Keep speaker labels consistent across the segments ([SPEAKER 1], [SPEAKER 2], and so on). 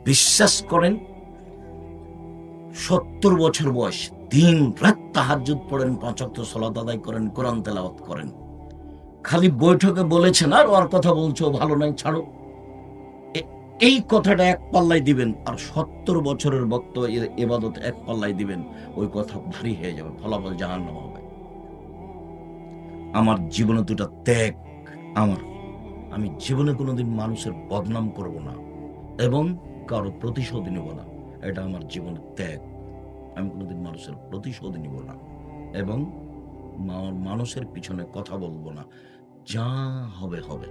[SPEAKER 1] বিশ্বাস করেন 70 বছর বয়স, দিন রাত তাহাজ্জুদ পড়েন, 5 ওয়াক্ত সালাত আদায় করেন, কোরআন তেলাওয়াত করেন। খালি বৈঠকে বলেছেন আর ওর কথা বলছো ভালো নাই, ছাড়ো, এই কথাটা এক পাল্লায় দিবেন, আর 70 বছরের ভক্ত ইবাদত এক পাল্লায় দিবেন, ওই কথা ভারী হয়ে যাবে, ফলাফল জাহান্নাম হবে। আমার জীবনে দুটা ত্যাগ। আমি জীবনে কোনোদিন মানুষের বদনাম করব না এবং কারো প্রতিশোধ নিব না, এটা আমার জীবনের ত্যাগ। আমি কোনোদিন মানুষের প্রতিশোধ নিব না এবং মানুষের পিছনে কথা বলবো না, যা হবে হবে।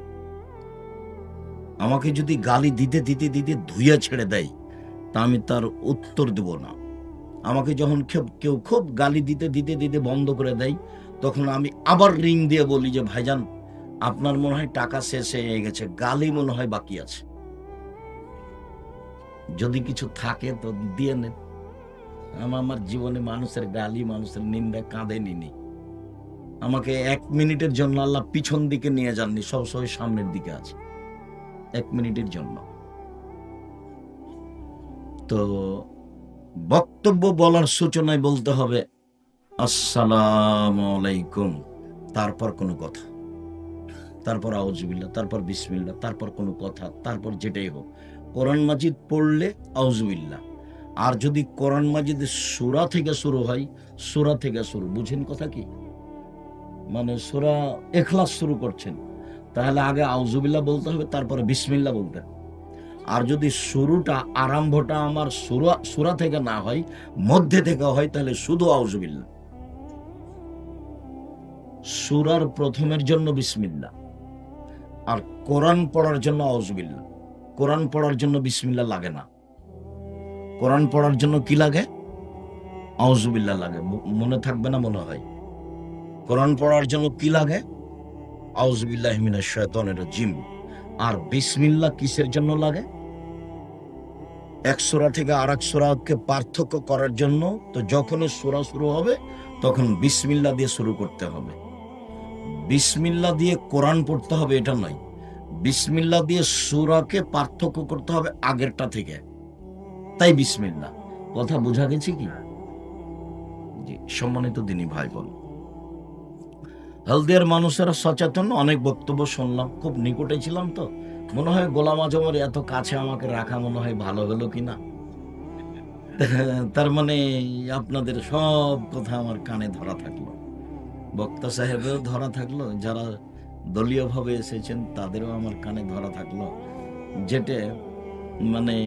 [SPEAKER 1] আমাকে যদি গালি দিতে দিতে দিতে ধুইয়া ছেড়ে দেয়, তা আমি তার উত্তর দেব না। আমাকে যখন কেউ খুব গালি দিতে দিতে দিতে বন্ধ করে দেয়, তখন আমি আবার রিং দিয়ে বলি যে ভাইজান, আপনার মনে হয় টাকা শেষ হয়ে গেছে, গালি মনে হয় বাকি আছে, যদি কিছু থাকে তো দিয়ে নেন। আমার জীবনে মানুষের গালি, মানুষের নিন্দা কাঁধে নিনি। আমাকে 1 মিনিটের জন্য আল্লাহ পিছন দিকে নিয়ে যাননি, সবসময় সামনের দিকে আছে, 1 মিনিটের জন্য। তো বক্তব্য বলার সূচনায় বলতে হবে আসসালামু আলাইকুম, তারপর কোনো কথা, তারপর আউযুবিল্লাহ, তারপর বিসমিল্লাহ, তারপর কোনো কথা, তারপর যেটাই হোক। কোরআন মাজিদ পড়লে আউযুবিল্লাহ, আর যদি কোরআন মাজিদের সূরা থেকে শুরু হয়, সূরা থেকে শুরু, বুঝেন কথা কি? মানে সূরা ইখলাস শুরু করছেন, তাহলে আগে আউযুবিল্লাহ বলতে হবে, তারপরে বিসমিল্লাহ বলতে হবে। আর যদি শুরুটা, আরম্ভটা আমার সূরা থেকে না হয়, মধ্যে থেকে হয়, তাহলে শুধু আউযুবিল্লাহ। সূরার প্রথমের জন্য বিসমিল্লাহ, আর কোরআন পড়ার জন্য আউযুবিল্লাহ। কোরআন পড়ার জন্য বিসমিল্লাহ লাগে না, কোরআন পড়ার জন্য কি লাগে? আউযুবিল্লাহ লাগে। মনে থাকবে না মনে হয়। কোরআন পড়ার জন্য কি লাগে? আউযুবিল্লাহি মিনাশ শাইতানির রাজিম। আর বিসমিল্লাহ কিসের জন্য লাগে? এক সূরা থেকে আরেক সূরাকে পার্থক্য করার জন্য। তো যখনই সূরা শুরু হবে, তখন বিসমিল্লাহ দিয়ে শুরু করতে হবে। বিসমিল্লাহ দিয়ে কোরআন পড়তে হবে এটা নয়, বিসমিল্লাহ দিয়ে সূরাকে পার্থক্য করতে হবে আগেরটা থেকে, তাই বিসমিল্লাহ। কথা বোঝা গেছে কি? জি, সম্মানিত দিনী ভাই বোন, হলদিয়ার মানুষেরা সচেতন, অনেক বক্তব্য শুনলাম, খুব নিকটে ছিলাম, তো মনে হয় গোলাম আজমের এত কাছে আমাকে রাখা মনে হয় ভালো হলো কিনা। তার মানে আপনাদের সব কথা আমার কানে ধরা থাকলো, বক্তা সাহেবেও ধরা থাকলো, যারা দলীয় ভাবে এসেছেন তাদেরও আমার কানে ধরা থাকলো, যেটা মানে